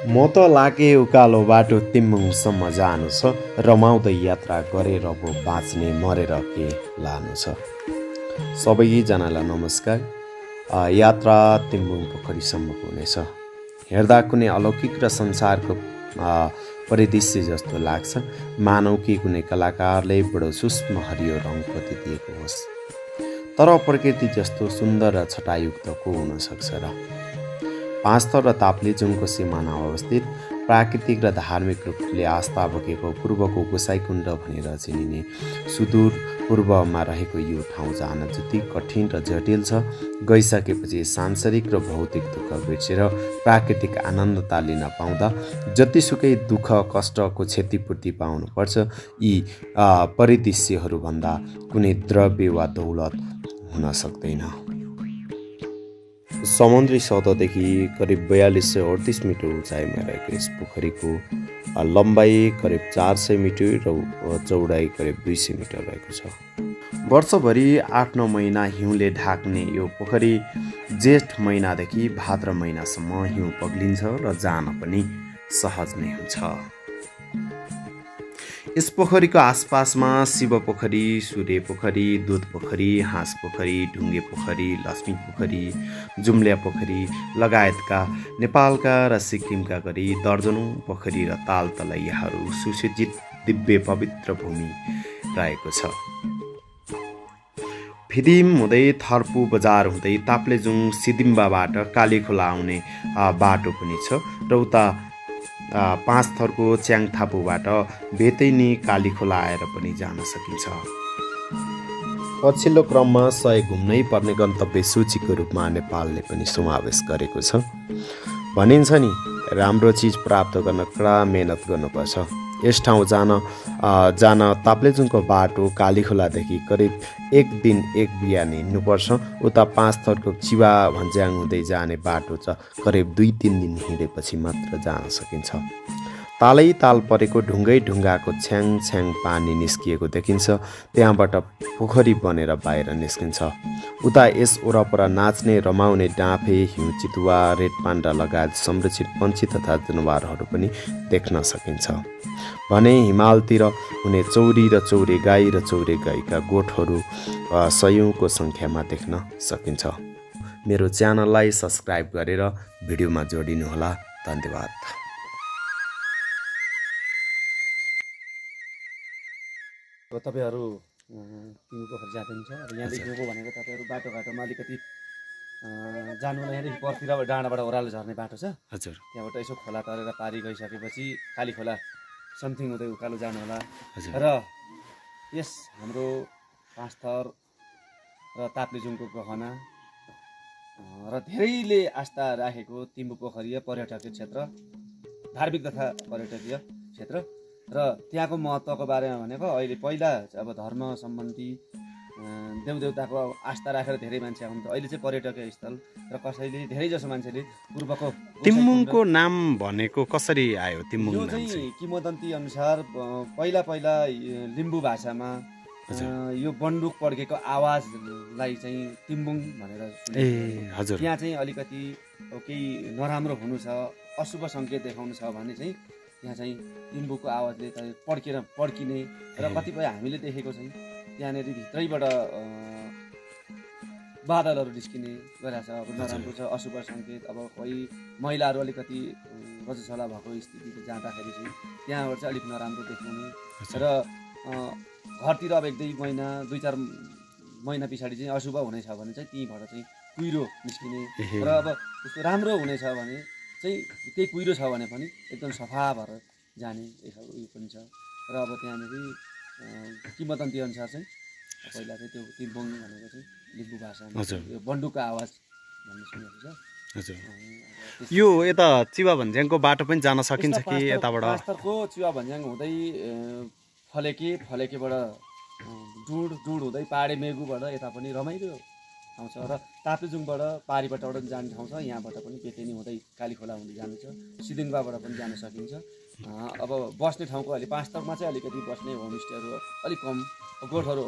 म त लागे उकालो बाटो तिम्बुङसम्म जानु छ, रमाउँदै यात्रा गरेर पो बाँच्ने मरेर के लानु छ। सबैजनालाई नमस्कार। यात्रा तिम्बुङ पोखरीसम्मको हुनेछ। हेर्दा कुनै अलौकिक र संसारको परिदृश्य जस्तो लाग्छ, मानौ कि कुनै कलाकारले बडो सूक्ष्म हरियो रङ दिएको होस्। तर प्रकृति जस्तो सुन्दर र छटायुक्त को हुन सक्छ र? पाँचथर र ताप्लेजुङको सिमाना अवस्थित प्राकृतिक र धार्मिक रूपले आस्था बोकेको पूर्वको गोसाइकुण्ड भनेर चिनिने सुदूर पूर्वमा रहेको यो ठाउँ जान जति कठिन र जटिल छ, गइसकेपछि सांसारिक र भौतिक दुःख बिर्सेर प्राकृतिक आनन्दता लिन पाउँदा जतिसुकै दुःख कष्टको क्षतिपूर्ति पाउनुपर्छ, यी परिदृश्यहरूभन्दा कुनै द्रव्य वा दौलत हुन सक्दैन। समुद्री सतहदेखि करिब 4238 मिटर उचाइमा रहेको यस पोखरीको लम्बाइ करिब 400 मिटर र चौडाइ करिब 200 मिटर रहेको छ। वर्षभरि 8-9 महिना हिउँले ढाक्ने यो पोखरी जेठ महिनादेखि भाद्र महिनासम्म हिउँ पग्लिन्छ र जान पनि सहज नै हुन्छ। यस पोखरीको आसपासमा शिव पोखरी, सूर्य पोखरी, दुध पोखरी, हाँस पोखरी, ढुङ्गे पोखरी, लक्ष्मी पोखरी, जुम्ल्या पोखरी लगायतका नेपालका र सिक्किमका गरी दर्जनौं पोखरी र ताल तलैयाहरू सुसज्जित दिव्य पवित्र भूमि रहेको छ। फिदिम हुँदै थर्पु बजार हुँदै ताप्लेजुङ सिदिम्बाबाट कालीखोला आउने बाटो पनि छ र उता पाँचथरको च्याङथापुबाट बेतैनी कालीखोला आएर पनि जान सकिन्छ। पछिल्लो क्रममा 100 घुम्नै पर्ने गन्तव्य सूचीको रूपमा नेपालले पनि समावेश गरेको छ। भनिन्छ नि, राम्रो चिज प्राप्त गर्न कडा मेहनत गर्नुपर्छ। यस ठाउँ जान ताप्लेजुङको बाटो कालीखोलादेखि करिब 1 दिन 1 बिहान हिँड्नुपर्छ। उता पाँचथरको चिवा भन्ज्याङ हुँदै जाने बाटो चाहिँ करिब 2-3 दिन हिँडेपछि मात्र जान सकिन्छ। तालै ताल परेको ढुङ्गाको छ्याङ छ्याङ पानी निस्किएको देखिन्छ। त्यहाँबाट पोखरी बनेर बाहिर निस्किन्छ। उता यस वरपर नाच्ने रमाउने डाँफे, हिउँ चितुवा, रेड पान्डा लगायत संरक्षित पन्छी तथा जनावरहरू पनि देख्न सकिन्छ भने हिमालतिर हुने चौरी र चौरे गाई र चौरे गाईका गोठहरू सयौंको सङ्ख्यामा देख्न सकिन्छ। मेरो च्यानललाई सब्स्क्राइब गरेर भिडियोमा जोडिनुहोला। धन्यवाद। तपाईहरु तिमी पोखरी जानुहुन्छ र यहाँदेखि गएको भनेको तपाईहरु बाटोघाटोमा अलिकति जानुलाई यहाँदेखि पर्तिर डाँडाबाट ओह्रालो झर्ने बाटो छ। हजुर। त्यहाँबाट यसो खोला तरेर पारी गइसकेपछि कालीखोला समथिङ हुँदै उकालो जानु होला। र यस हाम्रो पाँचथर र ताप्लेजुङको गहना र धेरैले आस्था राखेको तिम्बु पोखरी पर्यटकीय क्षेत्र, धार्मिक तथा पर्यटकीय क्षेत्र र त्यहाँको महत्त्वको बारेमा भनेको अहिले पहिला अब धर्म सम्बन्धी देवदेवताको आस्था राखेर धेरै मान्छे आउँछ। अहिले चाहिँ पर्यटकीय स्थल र कसैले धेरैजसो मान्छेले पूर्वको तिम्बुङको नाम भनेको कसरी आयो? तिम्बुङ यो चाहिँ किंवदन्ती अनुसार पहिला लिम्बू भाषामा यो बन्दुक पड्केको आवाजलाई चाहिँ तिम्बुङ भनेर सुनिन्छ। हजुर। त्यहाँ चाहिँ अलिकति केही नराम्रो हुनु छ, अशुभ सङ्केत देखाउनु छ भने चाहिँ त्यहाँ चाहिँ तिम्बुको आवाजले पड्किने र कतिपय हामीले देखेको चाहिँ त्यहाँनिर भित्रैबाट बादलहरू निस्किने गरेको छ। अब नराम्रो छ, अशुभ सङ्केत। अब कोही महिलाहरू अलिकति रजस्वला भएको स्थिति जाँदाखेरि चाहिँ त्यहाँबाट चाहिँ अलिक नराम्रो देखाउने र घरतिर अब 1-2 महिना 2-4 महिना पछाडि चाहिँ अशुभ हुनेछ भने चाहिँ त्यहीँबाट चाहिँ कुहिरो निस्किने र अब त्यस्तो राम्रो हुनेछ भने चाहिँ त्यही कुहिरो छ भने पनि एकदम सफा भएर जाने उयो पनि छ। र अब त्यहाँनिर किंवदन्ती अनुसार चाहिँ पहिला चाहिँ त्यो तिम्बुङ भनेको चाहिँ लिम्बू भाषामा यो बन्दुकको आवाज भन्ने सुनेको छ। हजुर। यो यता चिवा भन्ज्याङको बाटो पनि जान सकिन्छ कि यताबाट? पाँचथरको चिवा भन्ज्याङ हुँदै फलेकेबाट डुड हुँदै पाहाडे मेगुबाट यता पनि रमाइलो ठाउँ छ र ताप्लेजुङबाट पारीबाट जाने ठाउँ छ। यहाँबाट पनि बेतेनी हुँदै कालीखोला हुँदै जानु छ। सिदिङबाबाट पनि जान सकिन्छ। अब बस्ने ठाउँको अहिले पाँचथरमा चाहिँ अलिकति बस्ने होमस्टेहरू अलिक कम, गोठहरू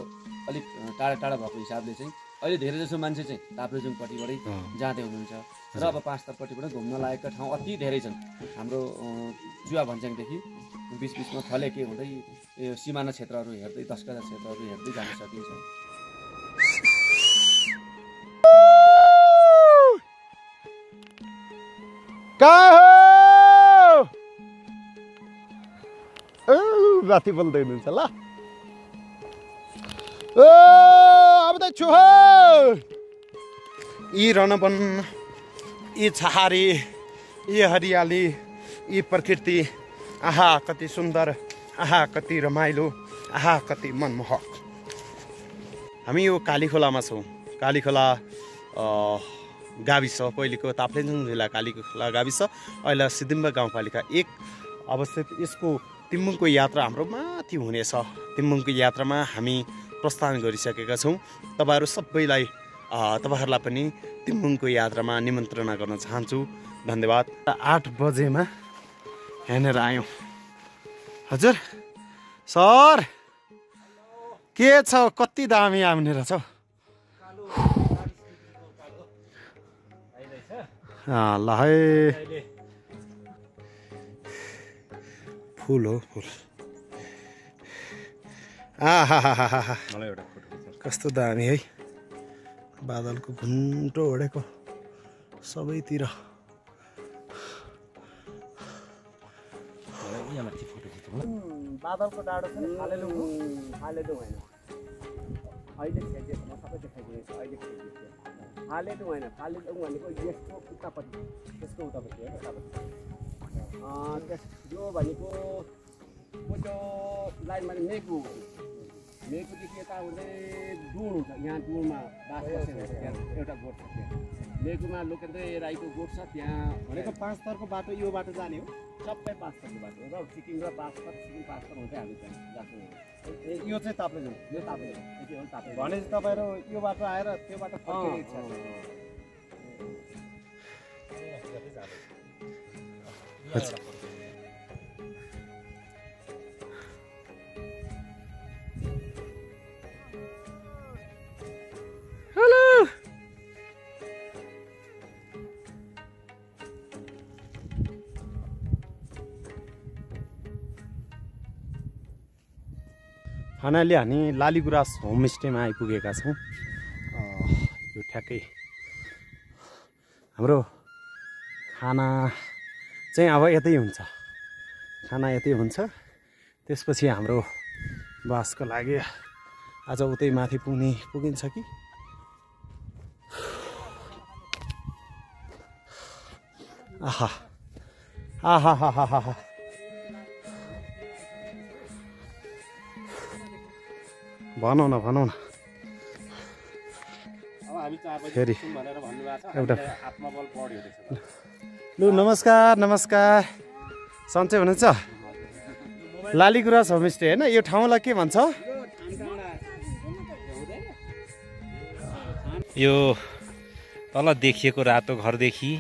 अलिक टाढा भएको हिसाबले चाहिँ अहिले धेरै जसो मान्छे चाहिँ ताप्लेजुङपट्टिबाटै जाँदै हुनुहुन्छ र अब पाँचथरपट्टिबाट घुम्न लागेका ठाउँ अति धेरै छन् हाम्रो जुवा भन्ज्याङदेखि बिचमा थले के हुँदै यो सिमाना क्षेत्रहरू हेर्दै दसकजा क्षेत्रहरू हेर्दै जान सकिन्छ। राति बोल्दै हुनुहुन्छ ल अब त छु यी रणवन यी छहारी यी हरियाली यी प्रकृति आहा कति सुन्दर आहा कति रमाइलो आहा कति मनमोहक। हामी यो कालीखोलामा छौँ। कालीखोला गाविस पहिलेको ताप्लेजुङ जिल्ला कालीखोला गाविस अहिले सिद्धिम्बा गाउँपालिका 1 अवस्थित यसको तिम्बुङको यात्रा हाम्रो माथि हुनेछ। तिम्बुङको यात्रामा हामी प्रस्थान गरिसकेका छौँ। तपाईँहरू सबैलाई तपाईँहरूलाई पनि तिम्बुङको यात्रामा निमन्त्रणा गर्न चाहन्छु। धन्यवाद। 8 बजेमा यहाँनिर आयौँ। हजुर सर के छ कति दामी आउने रहेछ ल है फुल हो फुल कस्तो दामी है बादलको घुन्टो ओढेको सबैतिर बादलको डाँडो छ नि फालेलुङ होइन अहिले खेलिदिएको म सबै देखाइदिएको अहिले खेलिदिएको फालेलुङ होइन फालेलुङ भनेको यसको उतापट्टि त्यसको उतापट्टि होइन यो भनेको त्यो लाइनमा मेघु मेघुदेखि यता हुँदै डुङ हुन्छ यहाँ डुङमा बास बसेको हुन्छ त्यहाँ एउटा गोठ छ त्यहाँ मेघुमा लोकेन्द्र राईको गोठ छ त्यहाँ भनेको 5 थरको बाटो यो बाटो जाने हो सबै 5 थरको बाटो र सिक्किम र 5 थर सिक्किम 5 थर हुँदै हामी जान्छौँ। यो चाहिँ ताप्लेजुङ यो ताप्लेजुङ यति हो ताप्लेजुङ भनेपछि तपाईँहरू यो बाटो आएर त्यो बाटो फर्किने इच्छा छ। फाइनली हामी लालीगुराँस होमस्टेमा आइपुगेका छौँ। यो ठ्याक्कै हाम्रो खाना चाहिँ अब यतै हुन्छ खाना यतै हुन्छ। त्यसपछि हाम्रो बासको लागि आज उतै माथि पुगिन्छ कि आहा आहा हा हा हा भनौँ न फेरि एउटा लु नमस्कार सन्चै हुनुहुन्छ? लालीगुराँस होमस्टे होइन यो ठाउँलाई के भन्छ? यो तल देखिएको रातो घरदेखि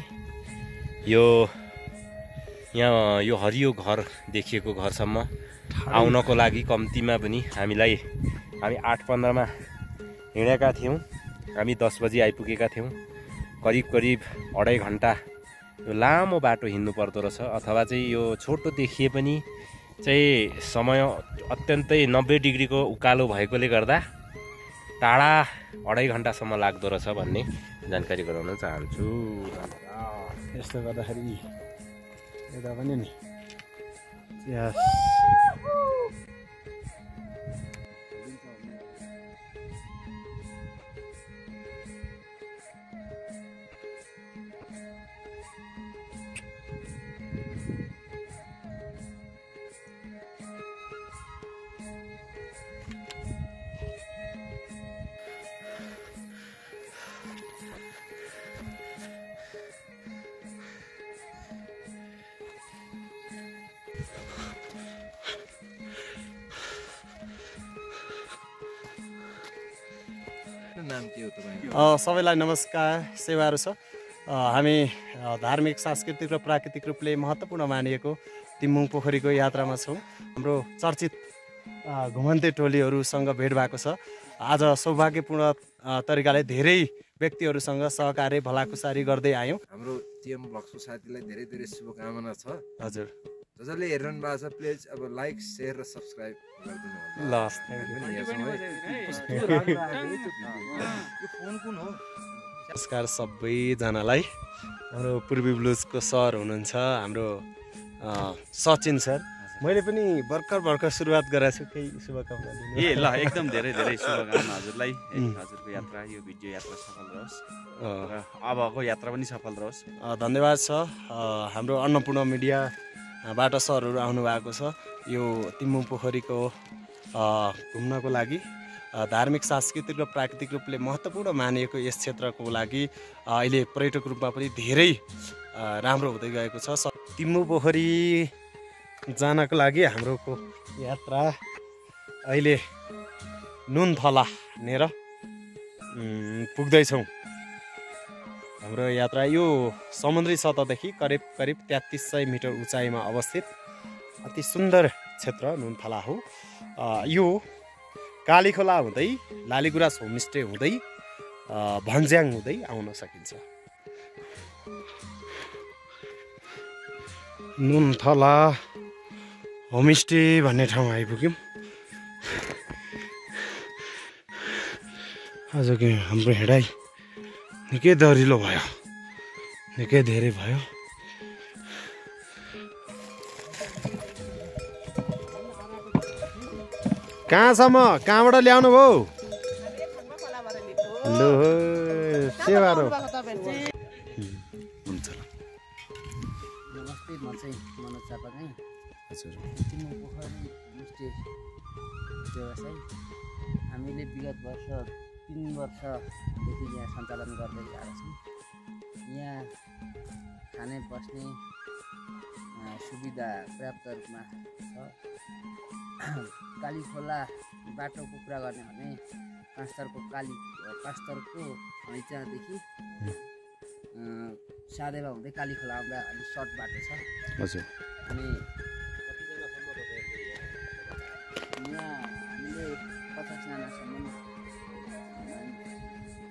यो यहाँ यो हरियो घर देखिएको घरसम्म आउनको लागि कम्तीमा पनि हामी 8:15 मा हिँडेका थियौँ। हामी 10 बजी आइपुगेका थियौँ। करिब 2.5 घन्टा यो लामो बाटो हिँड्नु पर्दो रहेछ। अथवा चाहिँ यो छोटो देखिए पनि चाहिँ समय अत्यन्तै 90 डिग्रीको उकालो भएकोले गर्दा टाढा 2.5 घन्टासम्म लाग्दो रहेछ भन्ने जानकारी गराउन चाहन्छु। यस्तो गर्दाखेरि यता पनि नि सबैलाई नमस्कार सेवाहरू छ। हामी धार्मिक सांस्कृतिक र प्राकृतिक रूपले महत्त्वपूर्ण मानिएको तिम्बुङ पोखरीको यात्रामा छौँ। हाम्रो चर्चित घुमन्ते टोलीहरूसँग भेट भएको छ। आज सौभाग्यपूर्ण तरिकाले धेरै व्यक्तिहरूसँग सहकार्य भलाकुसारी गर्दै आयौँ। हाम्रो टिएम ब्लग्सको साथीलाई धेरै धेरै शुभकामना छ। हजुर जसले हेरिरहनु भएको छ प्लिज अब लाइक सेयर र सब्सक्राइब गरिदिनु ल नमस्कार सबैजनालाई। हाम्रो पूर्वी ब्लुजको सर हुनुहुन्छ हाम्रो सचिन सर। मैले पनि भर्खर सुरुवात गराएको छु, केही शुभकामना दिनु। ए ल एकदम धेरै धेरै शुभकामना हजुरलाई। हजुरको यात्रा यो भिडियो यात्रा सफल रहोस् र अबको यात्रा पनि सफल रहोस्। धन्यवाद छ। हाम्रो अन्नपूर्ण मिडियाबाट सरहरू आउनु भएको छ यो तिम्बु पोखरीको घुम्नको लागि। धार्मिक सांस्कृतिक र प्राकृतिक रूपले महत्त्वपूर्ण मानिएको यस क्षेत्रको लागि अहिले पर्यटक रूपमा पनि धेरै राम्रो हुँदै गएको छ। तिम्बु पोखरी जानको लागि हाम्रोको यात्रा अहिले नुनथला नेर पुग्दैछौँ। हाम्रो यात्रा यो समुद्री सतहदेखि करिब 3300 मिटर उचाइमा अवस्थित अति सुन्दर क्षेत्र नुनथला हो। यो कालीखोला हुँदै लालीगुराँस होमस्टे हुँदै भन्ज्याङ हुँदै आउन सकिन्छ। नुनथला होमस्टे भन्ने ठाउँ आइपुग्यौँ। आजको हाम्रो हिँडाइ निकै दरिलो भयो, निकै धेरै भयो। कहाँसम्म कहाँबाट ल्याउनु भयो? लु सेवारो हुन्छ। नमस्ते, म चाहिँ मनोज चापागाई। हजुर तिम्बु पोखरी होमस्टे व्यवसाय हामीले विगत वर्ष 3 वर्षदेखि यहाँ सञ्चालन गर्दै आएको छौँ। यहाँ खाने बस्ने सुविधा पर्याप्त रूपमा छ। कालीखोला बाटोको कुरा गर्ने भने पाँचथरको हैचादेखि सादेवा हुँदै कालीखोला आउँदा अलिक सर्ट बाटो छ। हजुर अनि यहाँ हामीले 50 जनासम्म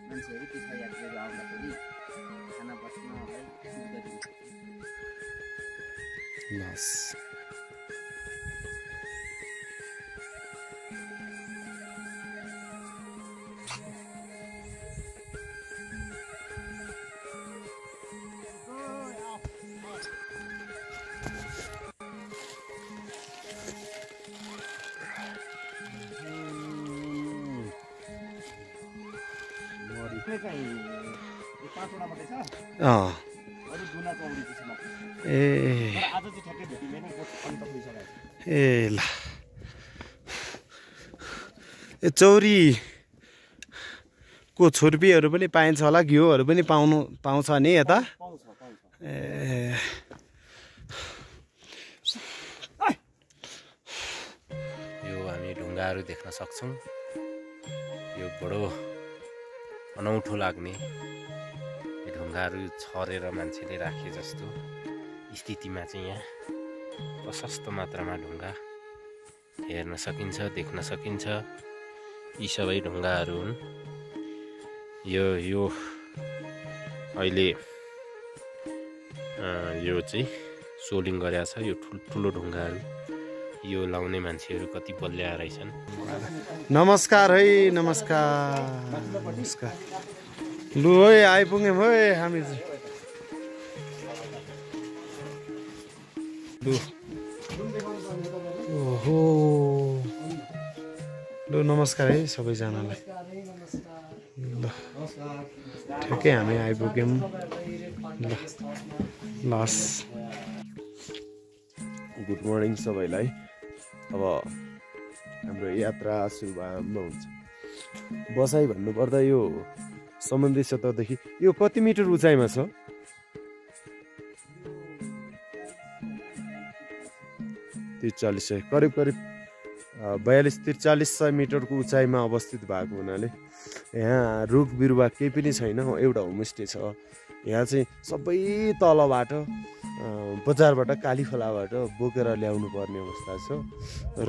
मान्छेहरू तीर्थयात्रीहरू आउँदाखेरि खाना बस्नलाई सुविधा दिन्छ। ए ल चौरीको छुर्पीहरू पनि पाइन्छ होला, घिउहरू पनि पाउँछ नि यता? ए यो हामी ढुङ्गाहरू देख्न सक्छौँ। यो बडो अनौठो लाग्ने ढुङ्गाहरू छरेर मान्छेले राखे जस्तो स्थितिमा चाहिँ यहाँ प्रशस्त मात्रामा ढुङ्गा हेर्न सकिन्छ, देख्न सकिन्छ। यी सबै ढुङ्गाहरू हुन्। यो अहिले यो चाहिँ सोलिङ गरेको छ। यो ठुलो ढुङ्गाहरू यो लाउने मान्छेहरू कति बलिया रहेछन्। नमस्कार है, नमस्कार। लु है आइपुग्यौँ है हामी। लु ओहो लु नमस्कार है सबैजनालाई। ल ठिकै हामी आइपुग्यौँ। लस गुड मर्निङ सबैलाई। अब हाम्रो यात्रा शुभारम्भ हुन्छ। बसाइ भन्नुपर्दा यो समुद्री सतहदेखि यो कति मिटर उचाइमा छ? 4300 करिब 42-4300 मिटरको उचाइमा अवस्थित भएको हुनाले यहाँ रुख बिरुवा केही पनि छैन। एउटा होमस्टे छ, यहाँ चाहिँ सबै तलबाट बजारबाट कालीखोलाबाट बोकेर ल्याउनु पर्ने अवस्था छ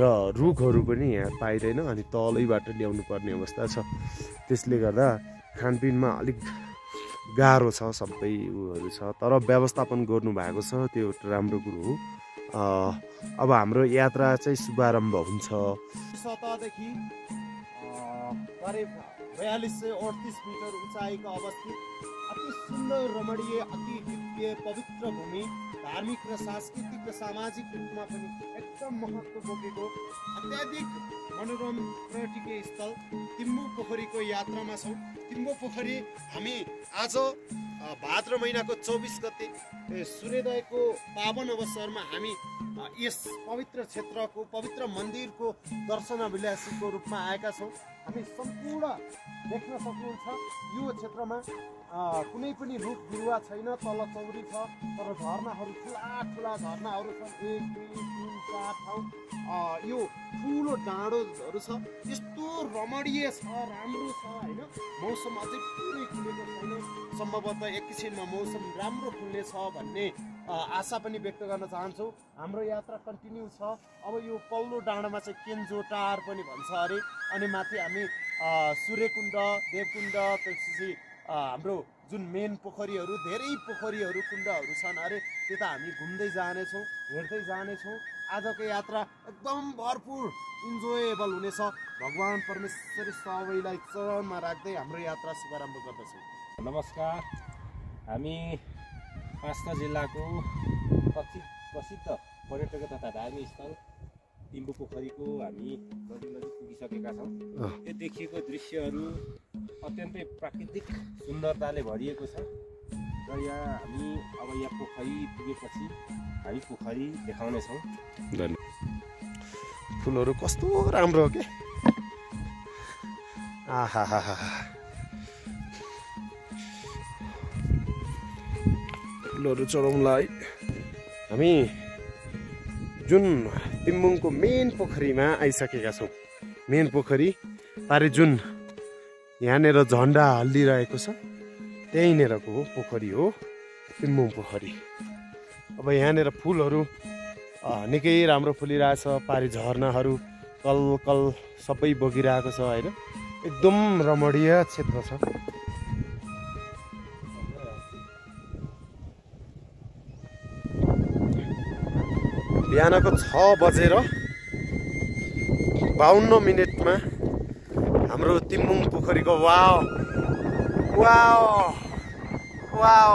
र रुखहरू पनि यहाँ पाइँदैन अनि तलैबाट ल्याउनु पर्ने अवस्था छ। त्यसले गर्दा खानपिनमा अलिक गाह्रो छ, सबै उहरू छ, तर व्यवस्थापन गर्नुभएको छ, त्यो राम्रो कुरो हो। अब हाम्रो यात्रा चाहिँ शुभारम्भ हुन्छ। सतहदेखि करिब 4238 मिटर उचाइको अवस्थित अति सुन्दर रमणीय अति दिव्य पवित्र भूमि, धार्मिक र सांस्कृतिक र सामाजिक रूपमा पनि एकदम महत्त्व बोकेको अत्याधिक मनोरम पर्यटकीय स्थल तिम्बु पोखरीको यात्रामा छौँ। तिम्बु पोखरी हामी आज भाद्र महिनाको 24 गते सूर्योदयको पावन अवसरमा हामी यस पवित्र क्षेत्रको पवित्र मन्दिरको दर्शनाभिलाषीको रूपमा आएका छौँ। हामी सम्पूर्ण देख्न सक्नुहुन्छ यो क्षेत्रमा कुनै पनि रुख बिरुवा छैन, तल चौरी छ, तर झरनाहरू ठुला झरनाहरू छन्। 1 2 3 4 ठाउँ यो ठुलो डाँडोहरू छ। यस्तो रमणीय छ, राम्रो छ होइन। मौसम अझै पुरै खुलेको छैन, सम्भवतः एक किसिममा मौसम राम्रो खुल्ने छ भन्ने आशा पनि व्यक्त गर्न चाहन्छौँ। हाम्रो यात्रा कन्टिन्यू छ। अब यो पल्लो डाँडामा चाहिँ केन्जो टार पनि भन्छ अरे, अनि माथि हामी सूर्यकुण्ड, देवकुण्ड, त्यसपछि हाम्रो जुन मेन पोखरीहरू, धेरै पोखरीहरू, कुण्डहरू छन् अरे, त्यता हामी घुम्दै जानेछौँ, हेर्दै जानेछौँ। आजको यात्रा एकदम भरपुर इन्जोयेबल हुनेछ। भगवान् परमेश्वर सबैलाई चरणमा राख्दै हाम्रो यात्रा शुभारम्भ गर्दछौँ। नमस्कार, हामी पाँचथर जिल्लाको प्रसिद्ध पर्यटक तथा धार्मिक स्थल तिम्बु पोखरीको हामी नजिक पुगिसकेका छौँ। त्यो देखिएको दृश्यहरू अत्यन्तै प्राकृतिक सुन्दरताले भरिएको छ र यहाँ हामी अब यहाँ पोखरी पुगेपछि हामी पोखरी देखाउनेछौँ। फुलहरू कस्तो राम्रो हो के, आहा हा हा, फुलहरू चढाउँला है। हामी जुन तिम्बुङको मेन पोखरीमा आइसकेका छौँ। मेन पोखरी पारे जुन यहाँनिर झन्डा हल्लिरहेको छ त्यहीँनिरको हो पोखरी हो तिम्बुङ पोखरी। अब यहाँनिर फुलहरू निकै राम्रो फुलिरहेछ, पारि झरनाहरू कल कल सबै बगिरहेको छ होइन। एकदम रमणीय क्षेत्र छ। बिहानको 6:52 हाम्रो तिम्बुङ पोखरीको वाव वाव वाव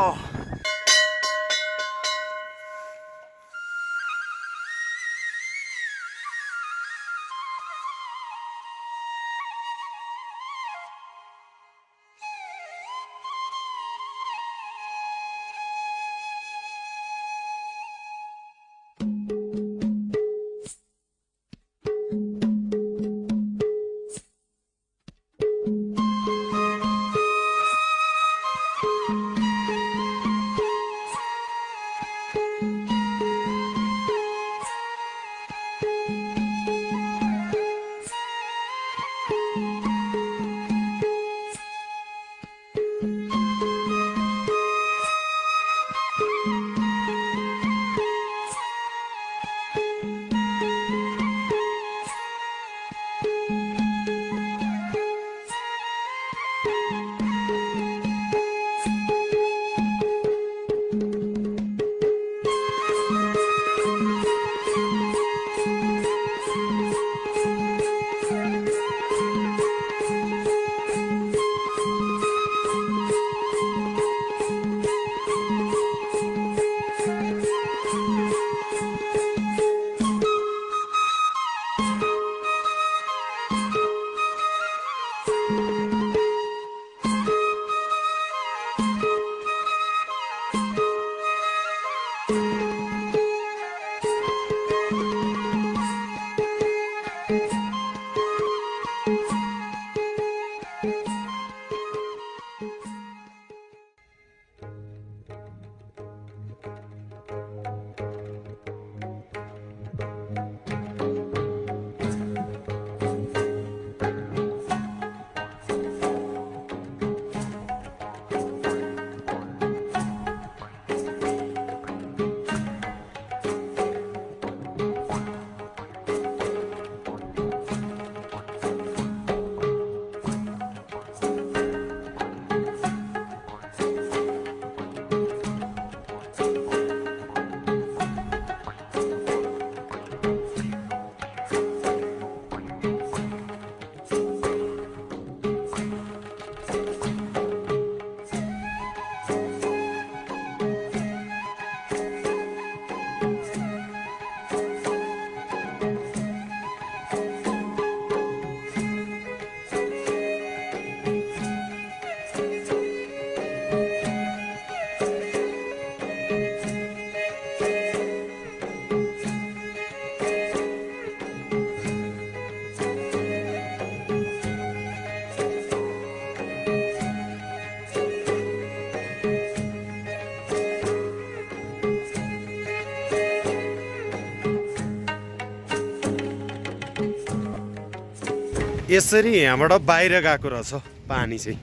यसरी यहाँबाट बाहिर गएको रहेछ पानी चाहिँ।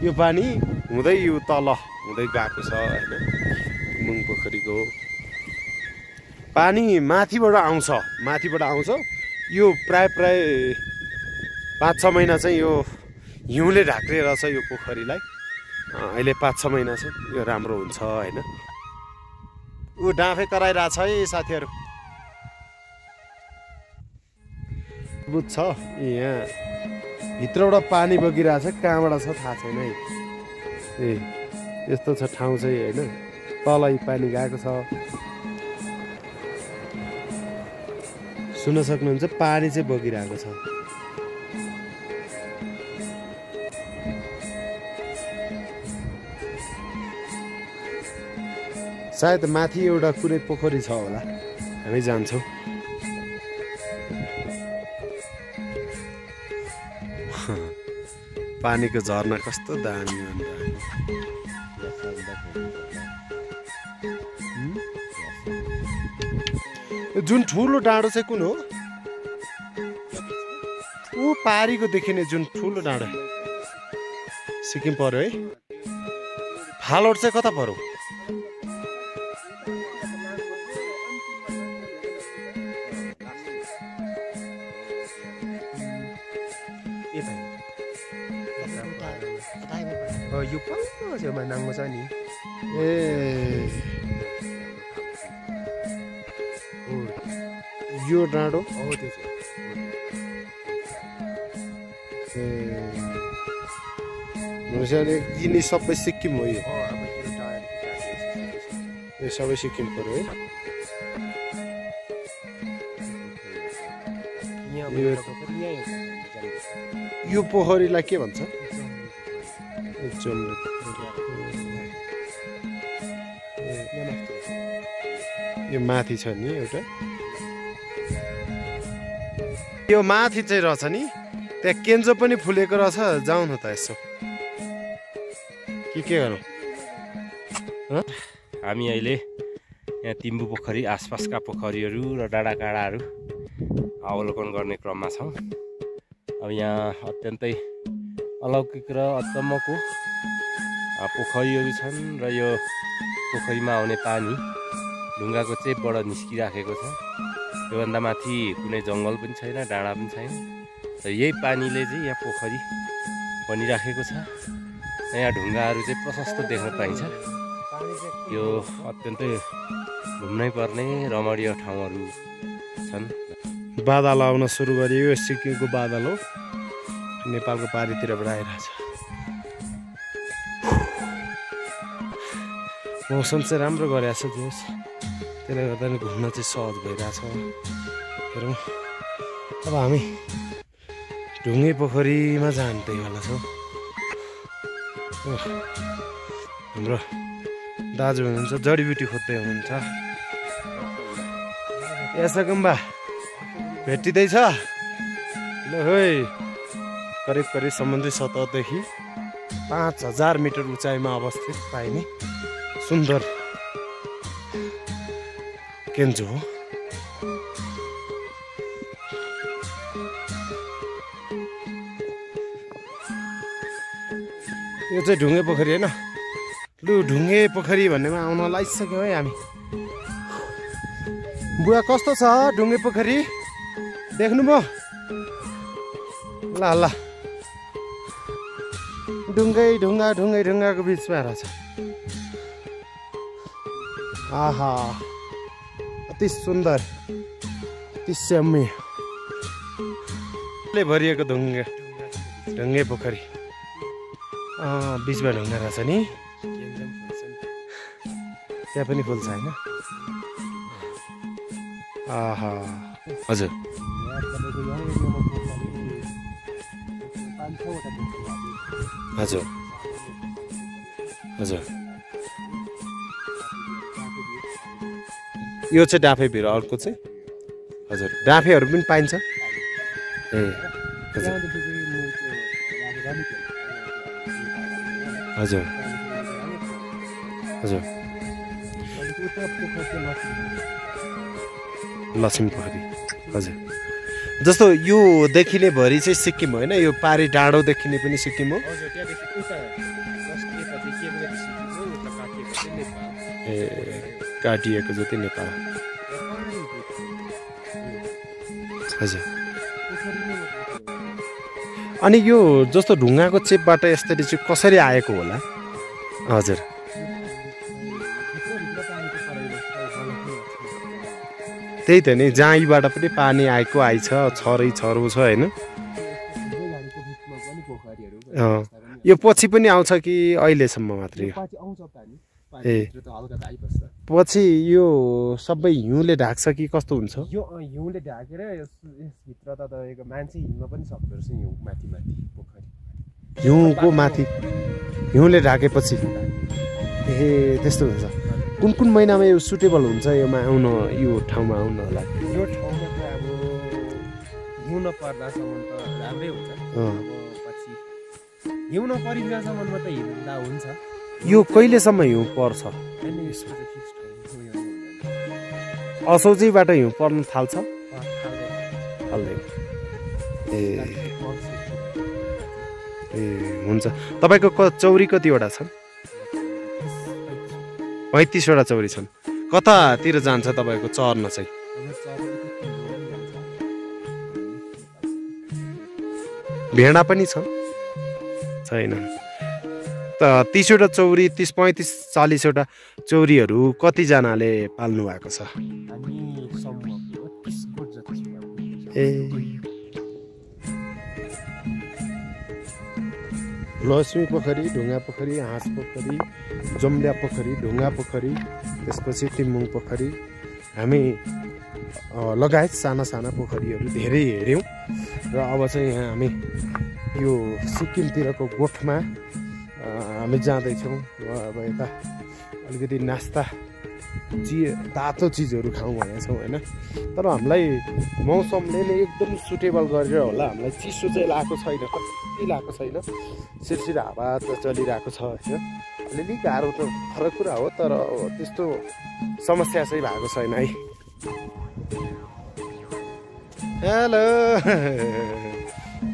यो पानी हुँदै यो तल हुँदै गएको छ होइन। तिमुङ पोखरीको पानी माथिबाट आउँछ। यो प्राय 5-6 महिना चाहिँ यो हिउँले ढाक्रे रहेछ यो पोखरीलाई। अहिले 5-6 महिना चाहिँ यो राम्रो हुन्छ होइन। ऊ डाँफे कराइरहेछ है साथीहरू। बुझ्छ यहाँ भित्रबाट पानी बगिरहेछ, कहाँबाट छ थाहा छैन है। ए यस्तो छ ठाउँ चाहिँ होइन। तलै पानी गएको छ, सुन्न सक्नुहुन्छ पानी चाहिँ बगिरहेको छ। सायद माथि एउटा कुनै पोखरी छ होला, हामी जान्छौँ। पानीको झरना कस्तो दामी जुन ठुलो डाँडो चाहिँ कुन हो? ऊ पारीको देखिने जुन ठुलो डाँडो सिक्किम पर्यो है। फालोट चाहिँ कता पर्यो? यो पल्लो छेउमा नाङ्गो छ नि। ए यो डाँडो हो त्यो चाहिँ। यिनी सबै सिक्किम हो यो। अब यो सबै सिक्किम पर्यो है। यो पोखरीलाई के भन्छ? यो माथि छ नि एउटा, यो माथि चाहिँ रहेछ नि। त्यहाँ केन्जो पनि फुलेको रहेछ, जाउँ न त यसो के गरौँ। हामी अहिले यहाँ तिम्बु पोखरी आसपासका पोखरीहरू र डाँडाकाँडाहरू अवलोकन गर्ने क्रममा छौँ। अब यहाँ अत्यन्तै अलौकिक र अचम्मको पोखरीहरू छन् र यो पोखरीमा आउने पानी ढुङ्गाको चेपबाट निस्किराखेको छ। त्योभन्दा माथि कुनै जङ्गल पनि छैन, डाँडा पनि छैन। र यही पानीले चाहिँ यहाँ पोखरी बनिराखेको छ। यहाँ ढुङ्गाहरू चाहिँ प्रशस्त देख्न पाइन्छ। यो अत्यन्तै घुम्नै पर्ने रमणीय ठाउँहरू छन्। बादल आउन सुरु गरियो। यो सिक्किमको बादल हो, नेपालको पारीतिरबाट आइरहेछ। मौसम चाहिँ राम्रो गरेको छ जोस्, त्यसले गर्दा नि घुम्न चाहिँ सहज भइरहेछ। हेरौँ अब हामी ढुङ्गे पोखरीमा जान्दैवाला छौँ। हाम्रो दाजु हुनुहुन्छ जडीबुटी खोज्दै हुनुहुन्छ। यसो गुम्बा भेटिँदैछ ल है। करिब समुद्री सतहदेखि 5000 मिटर उचाइमा अवस्थित पाइने सुन्दर केन्जो हो। यो चाहिँ ढुङ्गे पोखरी होइन। लु ढुङ्गे पोखरी भन्नेमा आउन लागिसक्यो है हामी। बुवा कस्तो छ ढुङ्गे पोखरी देख्नुभयो? ल ल ढुङ्गाको बिचमा रहेछ। आहा अति सुन्दर, अति श्याम्य भरिएको ढुङ्गे पोखरी। बिचमा ढुङ्गा रहेछ नि, त्यहाँ पनि फुल्छ होइन? आहा हजुर हजुर हजुर यो चाहिँ डाँफे भिर, अर्को चाहिँ हजुर डाँफेहरू पनि पाइन्छ। ए हजुर हजुर हजुर लक्ष्मी पोखरी हजुर। जस्तो यो देखिने भरि चाहिँ सिक्किम होइन यो पारी डाँडो देखिने पनि सिक्किम हो हजुर त्यहाँदेखि उता जस्ट यता देखिएको जति सिक्किम हो उता काटिएको चाहिँ नेपाल ए काटिएको जति नेपाल हजुर अनि यो जस्तो ढुङ्गाको चेपबाट यसरी चाहिँ कसरी आएको होला हजुर त्यही त नि जाहीँबाट पनि पानी आएको आइछ छरै छरो छ होइन यो पछि पनि आउँछ कि अहिलेसम्म मात्रै ए पछि यो सबै हिउँले ढाक्छ कि कस्तो हुन्छ यो हिउँले ढाकेर यसभित्र त तपाईँको मान्छे हिँड्न पनि सक्दो रहेछ हिउँ माथि माथि पोखरी हिउँको माथि हिउँले ढाकेपछि ए त्यस्तो हुन्छ कुन कुन महिनामा यो सुटेबल हुन्छ योमा आउन यो ठाउँमा आउन होला यो ठाउँमा त अब हिउँ नपर्दासम्म त राम्रै हुन्छ अब पछि हिउँ नपरिन्दासम्म त हिँड्दा हुन्छ यो कहिलेसम्म हिउँ पर्छ असोजीबाट हिउँ पर्न थाल्छ थाल्दैन ए हुन्छ तपाईँको चौरी कतिवटा छन् 35वटा चौरी छन् कतातिर जान्छ तपाईँको चर्न चाहिँ भेडा पनि छन् छैनन् त 30वटा चौरी 30, 35, 40वटा चौरीहरू कतिजनाले पाल्नु भएको छ ए लक्ष्मी पोखरी ढुङ्गा पोखरी हाँस पोखरी जम्ल्या पोखरी ढुङ्गा पोखरी त्यसपछि तिम्मुङ पोखरी हामी लगायत साना साना पोखरीहरू धेरै हेऱ्यौँ र अब चाहिँ यहाँ हामी यो सिक्किमतिरको गोठमा हामी जाँदैछौँ अब यता अलिकति नास्ता तातो चिजहरू खाउँ भनेको छौँ होइन तर हामीलाई मौसमले नै एकदम सुटेबल गरेर होला हामीलाई चिसो चाहिँ लगाएको छैन कति लगाएको छैन सिरसिर हावा त चलिरहेको छ होइन अलिअलि गाह्रो त फरक कुरा हो तर त्यस्तो समस्या चाहिँ भएको छैन है हेलो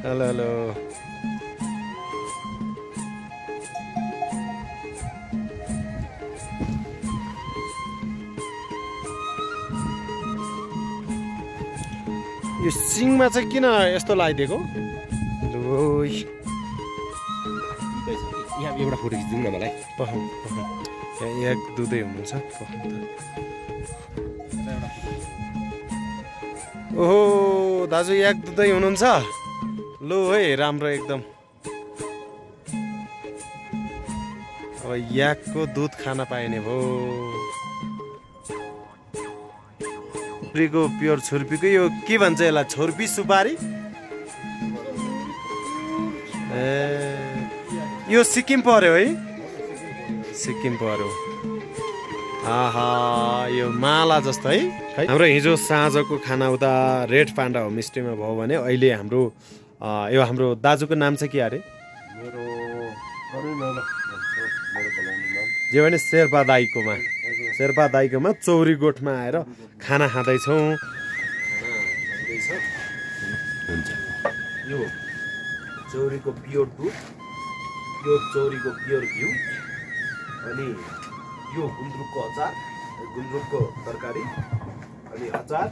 हेलो हेलो यो सिङमा चाहिँ किन यस्तो लगाइदिएको यहाँ एउटा फोटो खिचिदिउँ न मलाई यहाँ दुधै हुनुहुन्छ ओहो दाजु याक दुधै हुनुहुन्छ लो है राम्रो एकदम अब याकको दुध खान पाइने भयो छुर्पीको प्योर छुर्पीको यो के भन्छ यसलाई छुर्पी सुपारी ए यो सिक्किम पर्यो है सिक्किम पर्यो आहा यो माला जस्तो है हाम्रो हिजो साँझको खाना उता रेड पान्डा होमस्टेमा भयो भने अहिले हाम्रो यो हाम्रो दाजुको नाम चाहिँ के अरे जे भने शेर्पा दाइकोमा चौरी गोठमा आएर खाना खाँदैछौँ हुन्छ यो चौरीको प्योर दुध यो चौरीको प्योर घिउ अनि यो गुन्द्रुकको अचार गुन्द्रुकको तरकारी अनि अचार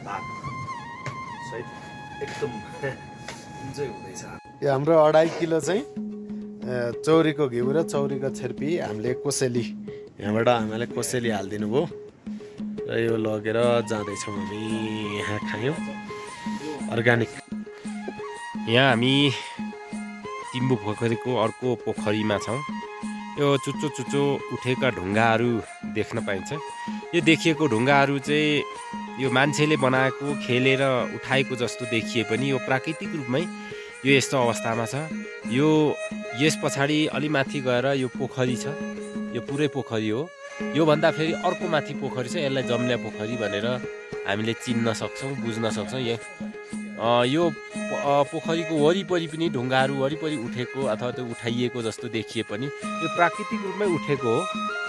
भात सहित एकदम इन्जोय हुँदैछ यो हाम्रो 2.5 किलो चाहिँ चौरीको घिउ र चौरीको छेर्पी हामीले कोसेली यहाँबाट हामीले कोसेली हालिदिनु भयो र यो लगेर जाँदैछौँ हामी यहाँ खायौँ अर्ग्यानिक यहाँ हामी तिम्बु पोखरीको अर्को पोखरीमा छौँ यो चुच्चो चुच्चो उठेका ढुङ्गाहरू देख्न पाइन्छ यो देखिएको ढुङ्गाहरू चाहिँ यो मान्छेले बनाएको खेलेर उठाएको जस्तो देखिए पनि यो प्राकृतिक रूपमै यो यस्तो अवस्थामा छ यो यस पछाडि अलि माथि गएर यो पोखरी छ यो पुरै पोखरी हो योभन्दा फेरि अर्को माथि पोखरी छ यसलाई जम्ल्या पोखरी भनेर हामीले चिन्न सक्छौँ बुझ्न सक्छौँ यो पोखरीको वरिपरि पनि ढुङ्गाहरू वरिपरि उठेको अथवा त्यो उठाइएको जस्तो देखिए पनि यो प्राकृतिक रूपमै उठेको हो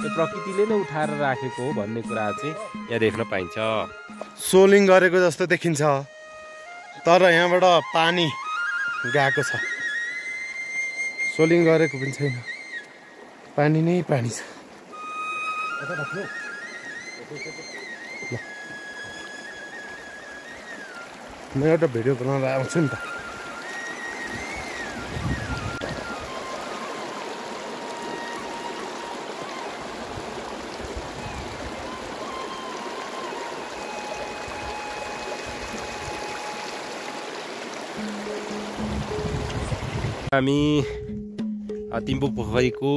यो प्रकृतिले नै उठाएर राखेको हो भन्ने कुरा चाहिँ यहाँ देख्न पाइन्छ सोलिङ गरेको जस्तो देखिन्छ तर यहाँबाट पानी गएको छ, सोलिङ गरेको पनि छैन, पानी नै पानी छ। म एउटा भिडियो बनाएर आउँछु नि त। हामी तिम्बु पोखरीको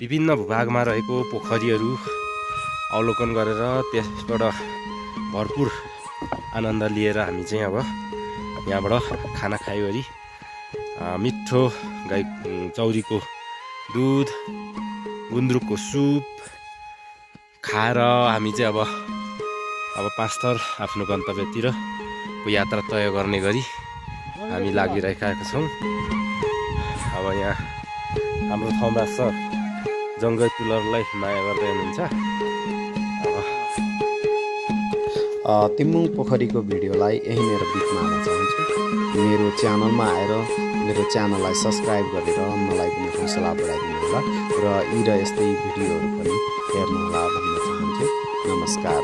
विभिन्न भूभागमा रहेको पोखरीहरू अवलोकन गरेर त्यसबाट भरपुर आनन्द लिएर हामी चाहिँ अब यहाँबाट खाना खाइवरी मिठो गाई चौरीको दुध, गुन्द्रुकको सुप खाएर हामी चाहिँ अब पाँचथर आफ्नो गन्तव्यतिरको यात्रा तय गर्ने गरी हामी लागिरहेका छौँ। अब यहाँ हाम्रो थौमराज सर जङ्गल टुलरलाई माया गर्दै हुनुहुन्छ। तिम्बुङ पोखरीको भिडियोलाई यहीँनिर बित्न हाल्न चाहन्छु। मेरो च्यानलमा आएर मेरो च्यानललाई सब्सक्राइब गरेर मलाई पनि हौसला बढाइदिनु होला र यी र यस्तै भिडियोहरू पनि हेर्नुहोला भन्न चाहन्छु। नमस्कार।